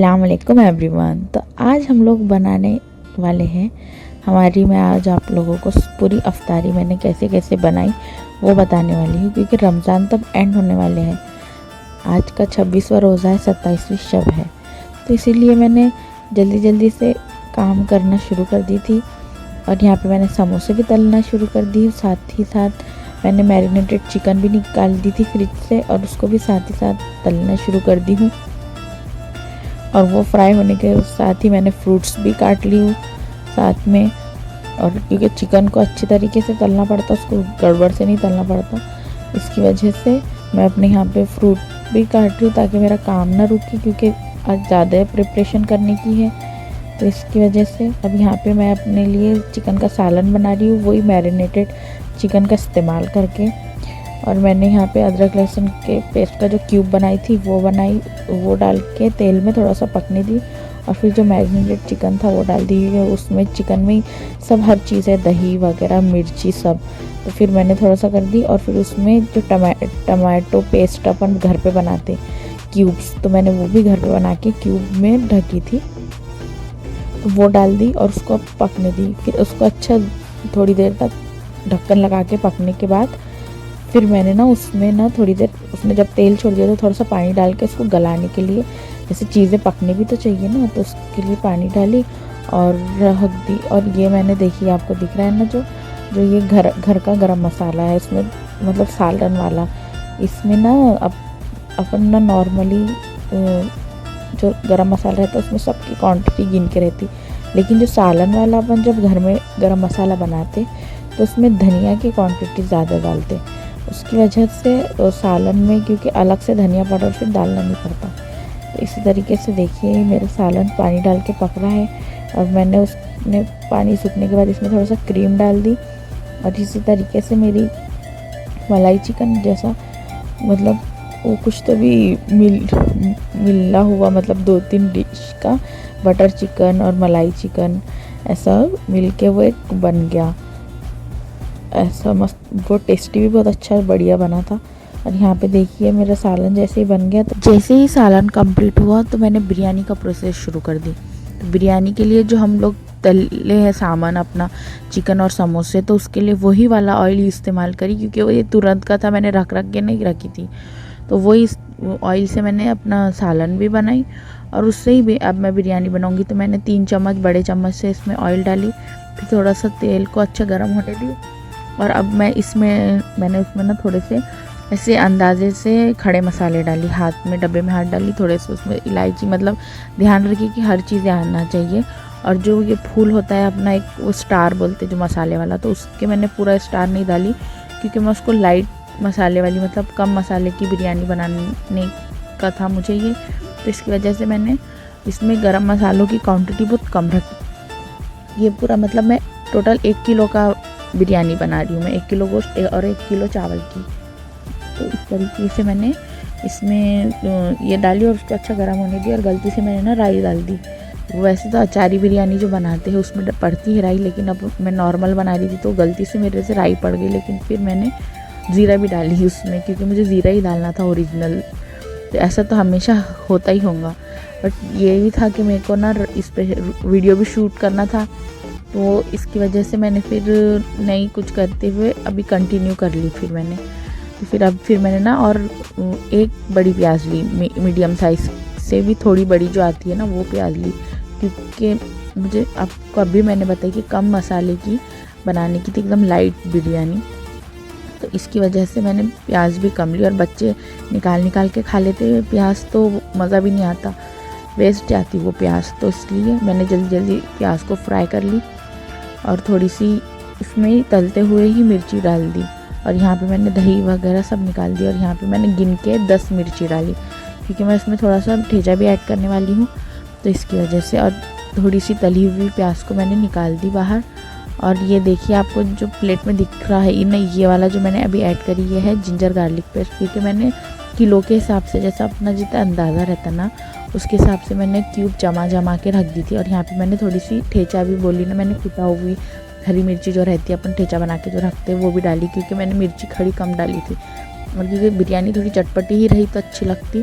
अस्सलाम वालेकुम एवरीवन। तो आज हम लोग बनाने वाले हैं मैं आज आप लोगों को पूरी अफ्तारी मैंने कैसे कैसे बनाई वो बताने वाली हूँ, क्योंकि रमज़ान तब एंड होने वाले हैं। आज का 26वां रोज़ा है, 27वीं शब है, तो इसीलिए मैंने जल्दी से काम करना शुरू कर दी थी। और यहाँ पे मैंने समोसे भी तलना शुरू कर दी, साथ ही साथ मैंने मैरिनेटेड चिकन भी निकाल दी थी फ्रिज से और उसको भी साथ ही साथ तलना शुरू कर दी हूँ। और वो फ्राई होने के साथ ही मैंने फ्रूट्स भी काट ली हूँ साथ में। और क्योंकि चिकन को अच्छी तरीके से तलना पड़ता, उसको गड़बड़ से नहीं तलना पड़ता, इसकी वजह से मैं अपने यहाँ पे फ्रूट भी काट रही हूँ ताकि मेरा काम ना रुके, क्योंकि आज ज़्यादा प्रिपरेशन करने की है। तो इसकी वजह से अब यहाँ पे मैं अपने लिए चिकन का सालन बना रही हूँ, वही मैरिनेटेड चिकन का इस्तेमाल करके। और मैंने यहाँ पे अदरक लहसुन के पेस्ट का जो क्यूब बनाई थी वो डाल के तेल में थोड़ा सा पकने दी। और फिर जो मैरिनेटेड चिकन था वो डाल दी। उसमें चिकन में सब हर चीज़ है, दही वगैरह, मिर्ची सब। तो फिर मैंने थोड़ा सा कर दी। और फिर उसमें जो टमाटो पेस्ट अपन घर पे बनाते क्यूब्स, तो मैंने वो भी घर पे बना के क्यूब में ढकी थी, तो वो डाल दी और उसको पकने दी। फिर उसको अच्छा थोड़ी देर तक ढक्कन लगा के पकने के बाद फिर मैंने उसमें थोड़ी देर उसमें जब तेल छोड़ दिया तो थोड़ा सा पानी डाल के उसको गलाने के लिए, जैसे चीज़ें पकने भी तो चाहिए ना, तो उसके लिए पानी डाली और रख दी। और ये मैंने देखी, आपको दिख रहा है ना, जो ये घर का गरम मसाला है, इसमें मतलब सालन वाला। इसमें अपन नॉर्मली जो गरम मसाला रहता है उसमें सबकी क्वांटिटी गिन के रहती, लेकिन जो सालन वाला अपन जब घर में गरम मसाला बनाते तो उसमें धनिया की क्वांटिटी ज़्यादा डालते। उसकी वजह से सालन में क्योंकि अलग से धनिया पाउडर फिर डालना नहीं पड़ता। तो इसी तरीके से देखिए मेरा सालन पानी डाल के पक रहा है। और मैंने उसमें पानी सूखने के बाद इसमें थोड़ा सा क्रीम डाल दी। और इसी तरीके से मेरी मलाई चिकन जैसा, मतलब वो कुछ तो भी मिला हुआ, मतलब 2-3 डिश का बटर चिकन और मलाई चिकन ऐसा मिल के वो एक बन गया, ऐसा मस्त। वो टेस्टी भी बहुत अच्छा बढ़िया बना था। और यहाँ पे देखिए मेरा सालन जैसे ही बन गया, तो जैसे ही सालन कंप्लीट हुआ तो मैंने बिरयानी का प्रोसेस शुरू कर दी। तो बिरयानी के लिए जो हम लोग तले हैं सामान अपना चिकन और समोसे, तो उसके लिए वही वाला ऑयल इस्तेमाल करी, क्योंकि वो ये तुरंत का था, मैंने रख के नहीं रखी थी। तो वही ऑयल से मैंने अपना सालन भी बनाई और उससे ही अब मैं बिरयानी बनाऊँगी। तो मैंने 3 चम्मच बड़े चम्मच से इसमें ऑयल डाली, फिर थोड़ा सा तेल को अच्छा गर्म होने दी। और अब मैंने उसमें थोड़े से ऐसे अंदाजे से खड़े मसाले डाली, हाथ में डब्बे में हाथ डाली, थोड़े से उसमें इलायची, मतलब ध्यान रखिए कि हर चीज़ आना चाहिए। और जो ये फूल होता है अपना, एक वो स्टार बोलते जो मसाले वाला, तो उसके मैंने पूरा स्टार नहीं डाली, क्योंकि मैं उसको लाइट मसाले वाली, मतलब कम मसाले की बिरयानी बनाने का था मुझे ये। तो इसकी वजह से मैंने इसमें गरम मसालों की क्वांटिटी बहुत कम रखी। ये पूरा मतलब मैं टोटल 1 किलो का बिरयानी बना रही हूँ मैं, 1 किलो गोश्त और 1 किलो चावल की। तो इस तरीके से मैंने इसमें ये डाली और उसको अच्छा गर्म होने दिया। और गलती से मैंने राई डाल दी। वैसे तो अचारी बिरयानी जो बनाते हैं उसमें पड़ती है राई, लेकिन अब मैं नॉर्मल बना रही थी तो गलती से मेरे से राई पड़ गई। लेकिन फिर मैंने ज़ीरा भी डाली उसमें, क्योंकि मुझे ज़ीरा ही डालना था ओरिजिनल। तो ऐसा तो हमेशा होता ही होगा, बट ये भी था कि मेरे को इस पर वीडियो भी शूट करना था, तो इसकी वजह से मैंने फिर नहीं कुछ करते हुए अभी कंटिन्यू कर ली। फिर मैंने और एक बड़ी प्याज ली, मीडियम साइज़ से भी थोड़ी बड़ी जो आती है ना, वो प्याज ली, क्योंकि मुझे आपको अभी मैंने बताया कि कम मसाले की बनाने की थी, एकदम लाइट बिरयानी। तो इसकी वजह से मैंने प्याज भी कम ली। और बच्चे निकाल के खा लेते प्याज, तो मज़ा भी नहीं आता, वेस्ट जाती वो प्याज। तो इसलिए मैंने जल्दी प्याज को फ्राई कर ली और थोड़ी सी इसमें तलते हुए ही मिर्ची डाल दी। और यहाँ पे मैंने दही वगैरह सब निकाल दी। और यहाँ पे मैंने गिन के 10 मिर्ची डाली, क्योंकि मैं इसमें थोड़ा सा ठेचा भी ऐड करने वाली हूँ, तो इसकी वजह से। और थोड़ी सी तली हुई प्याज को मैंने निकाल दी बाहर। और ये देखिए आपको जो प्लेट में दिख रहा है ये वाला जो मैंने अभी ऐड करी, ये है जिंजर गार्लिक पेस्ट, क्योंकि मैंने किलो के हिसाब से, जैसा अपना जितना अंदाज़ा रहता ना, उसके हिसाब से मैंने क्यूब जमा के रख दी थी। और यहाँ पे मैंने थोड़ी सी ठेचा भी बोली ना, मैंने कुटा हुई हरी मिर्ची जो रहती है अपन ठेचा बना के जो रखते हैं वो भी डाली, क्योंकि मैंने मिर्ची खड़ी कम डाली थी। और क्योंकि बिरयानी थोड़ी चटपटी ही रही तो अच्छी लगती।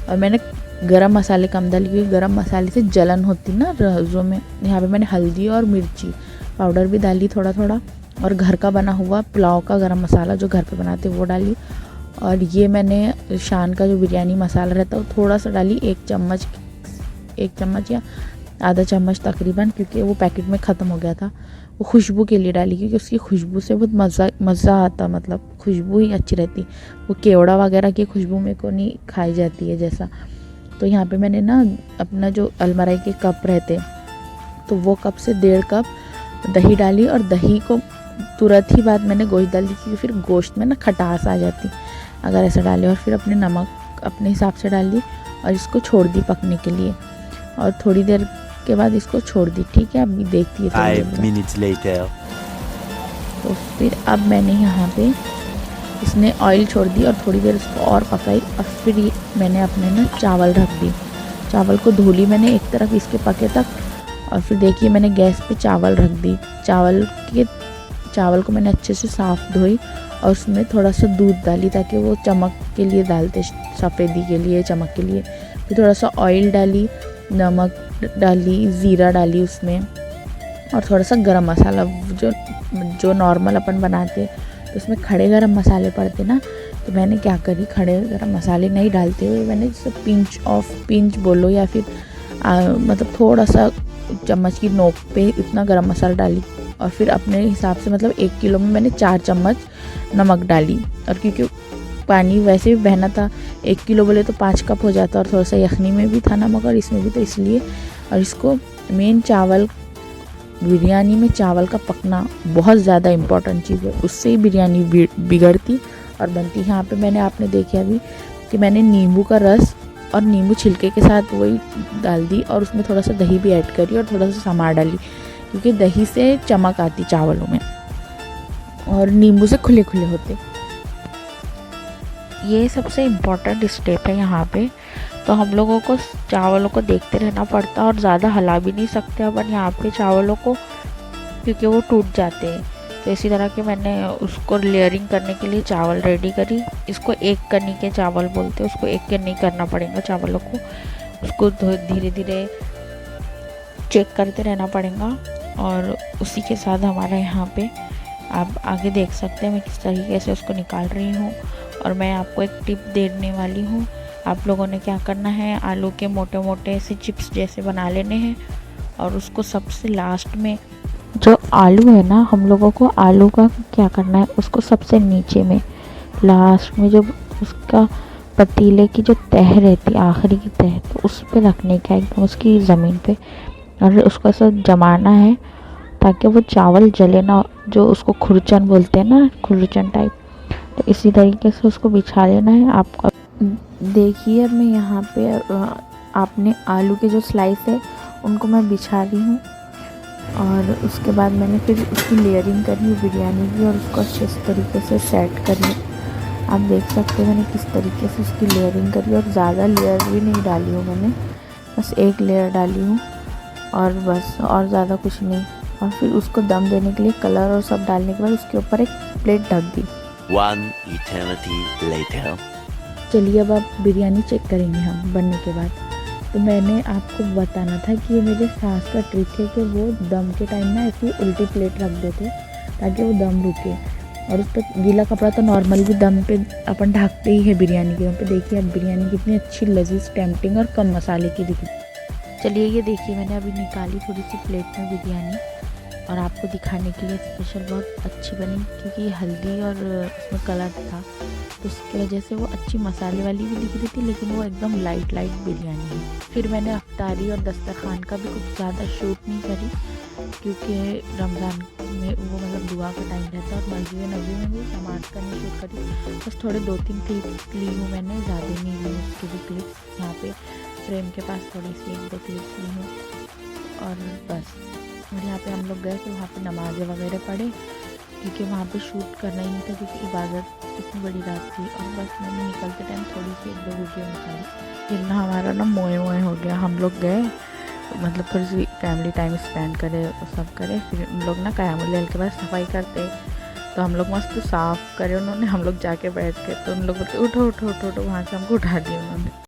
और मैंने गरम मसाले कम डाली क्योंकि गरम मसाले से जलन होती ना रोज़ों में। यहाँ पे मैंने हल्दी और मिर्ची पाउडर भी डाली थोड़ा थोड़ा, और घर का बना हुआ पुलाव का गरम मसाला जो घर पे बनाते वो डाली। और ये मैंने शान का जो बिरयानी मसाला रहता है वो थोड़ा सा डाली, 1 चम्मच या आधा चम्मच तकरीबन, क्योंकि वो पैकेट में ख़त्म हो गया था। वो खुशबू के लिए डाली क्योंकि उसकी खुशबू से बहुत मज़ा आता, मतलब खुशबू ही अच्छी रहती। वो केवड़ा वगैरह की खुशबू मेरे को नहीं खाई जाती है जैसा। तो यहाँ पे मैंने ना अपना जो अलमराई के कप रहते तो वो कप से 1.5 कप दही डाली, और दही को तुरंत ही बाद मैंने गोश्त डाल दी क्योंकि फिर गोश्त में ना खटास आ जाती अगर ऐसा डाले। और फिर अपने नमक अपने हिसाब से डाल दी और इसको छोड़ दी पकने के लिए, और थोड़ी देर के बाद इसको छोड़ दी। ठीक है, अभी देखती है 5 minutes later। तो फिर अब मैंने यहाँ पे इसने ऑयल छोड़ दी और थोड़ी देर इसको और पकाई, और फिर मैंने अपने ना चावल रख दी। चावल को धो ली मैंने एक तरफ इसके पके तक, और फिर देखिए मैंने गैस पे चावल रख दी। चावल को मैंने अच्छे से साफ़ धोई और उसमें थोड़ा सा दूध डाली ताकि वो चमक के लिए डालते, सफ़ेदी के लिए, चमक के लिए। फिर थोड़ा सा ऑयल डाली, नमक डाली, ज़ीरा डाली उसमें, और थोड़ा सा गरम मसाला जो नॉर्मल अपन बनाते तो उसमें खड़े गरम मसाले पड़ते ना, तो मैंने क्या करी, खड़े गरम मसाले नहीं डालते हुए मैंने जैसे पिंच बोलो या फिर मतलब थोड़ा सा चम्मच की नोक पे इतना गरम मसाला डाली। और फिर अपने हिसाब से मतलब 1 किलो में मैंने 4 चम्मच नमक डाली, और क्योंकि पानी वैसे भी बहना था, 1 किलो बोले तो 5 कप हो जाता, और थोड़ा सा यखनी में भी था नमक और इसमें भी, तो इसलिए। और इसको मेन बिरयानी में चावल का पकना बहुत ज़्यादा इम्पॉर्टेंट चीज़ है, उससे ही बिरयानी बिगड़ती और बनती। यहाँ पे मैंने आपने देखे अभी कि मैंने नींबू का रस और नींबू छिलके के साथ वही डाल दी, और उसमें थोड़ा सा दही भी ऐड करी और थोड़ा सा समार डाली क्योंकि दही से चमक आती चावलों में और नींबू से खुले खुले होते। ये सबसे इम्पॉर्टेंट स्टेप है यहाँ पे। तो हम लोगों को चावलों को देखते रहना पड़ता और ज़्यादा हिला भी नहीं सकते अपन यहाँ पे चावलों को, क्योंकि वो टूट जाते हैं। तो इसी तरह के मैंने उसको लेयरिंग करने के लिए चावल रेडी करी। इसको एक कनी के चावल बोलते हैं, उसको एक के नहीं करना पड़ेगा चावलों को, उसको धीरे धीरे चेक करते रहना पड़ेगा। और उसी के साथ हमारा यहाँ पे आप आगे देख सकते हैं मैं किस तरीके से उसको निकाल रही हूँ। और मैं आपको एक टिप देने वाली हूँ, आप लोगों ने क्या करना है, आलू के मोटे मोटे से चिप्स जैसे बना लेने हैं, और उसको सबसे लास्ट में जो आलू है ना, हम लोगों को आलू का क्या करना है, उसको सबसे नीचे में लास्ट में जो उसका पतीले की जो तह रहती है, आखिरी की तह, तो उस पे रखने का एकदम उसकी ज़मीन पे, और उसको ऐसा जमाना है ताकि वो चावल जले ना, जो उसको खुरचन बोलते हैं ना, खुरचन टाइप। तो इसी तरीके से उसको बिछा लेना है आपको। देखिए अब मैं यहाँ पे आपने आलू के जो स्लाइस है उनको मैं बिछा रही हूँ, और उसके बाद मैंने फिर उसकी लेयरिंग करी बिरयानी की और उसको अच्छे तरीके से सेट करी। आप देख सकते हैं मैंने किस तरीके से उसकी लेयरिंग करी, और ज़्यादा लेयर भी नहीं डाली हूँ मैंने, बस 1 लेयर डाली हूँ और बस, और ज़्यादा कुछ नहीं। और फिर उसको दम देने के लिए कलर और सब डालने के बाद उसके ऊपर एक प्लेट ढक दी। 1 eternity later। चलिए अब आप बिरयानी चेक करेंगे हम बनने के बाद। तो मैंने आपको बताना था कि ये मेरे सास का ट्रिक है कि वो दम के टाइम ना ऐसी उल्टी प्लेट रख देते ताकि वो दम रुके, और उस पर गीला कपड़ा तो नॉर्मल भी दम पे अपन ढकते ही है बिरयानी के दम पे। देखिए अब बिरयानी कितनी अच्छी लजीज टेम्पटिंग और कम मसाले की दिखी। चलिए ये देखिए मैंने अभी निकाली थोड़ी सी प्लेट में बिरयानी, और आपको दिखाने के लिए स्पेशल बहुत अच्छी बनी क्योंकि हल्दी और उसमें कलर था, तो उसकी वजह से वो अच्छी मसाले वाली भी दिख रही थी, लेकिन वो एकदम लाइट बिरयानी है। फिर मैंने अफ्तारी और दस्तरखान का भी कुछ ज़्यादा शूट नहीं करी क्योंकि रमज़ान में वो मतलब दुआ का टाइम रहता है, और मस्जिद नबी में भी नमाज का नहीं शूट करी, बस थोड़े 2-3 क्लिप ली हूँ मैंने, ज़्यादा नहीं ली उसकी भी क्लिप्स। यहाँ पे फ्रेम के पास थोड़ी सी 1-2 क्लिप्स ली हूँ, और बस। और यहाँ पे हम लोग गए तो वहाँ पे नमाज़ें वगैरह पढ़े क्योंकि वहाँ पे शूट करना ही नहीं था क्योंकि इबादत इतनी बड़ी रात थी। और बस मैंने निकलते टाइम थोड़ी सी 1-2 वीडियो निकाली। फिर ना हमारा ना मोए हो गया, हम लोग गए मतलब थोड़ी सी फैमिली टाइम स्पेंड करे, सब करे। फिर हम लोग ना क़यामुल लैल के बाद सफाई करते, तो हम लोग मस्त साफ़ करे उन्होंने, हम लोग जाके बैठ के, तो उन लोग बोलते उठो उठो उठो उठो, वहाँ से हमको उठा दिया उन्होंने।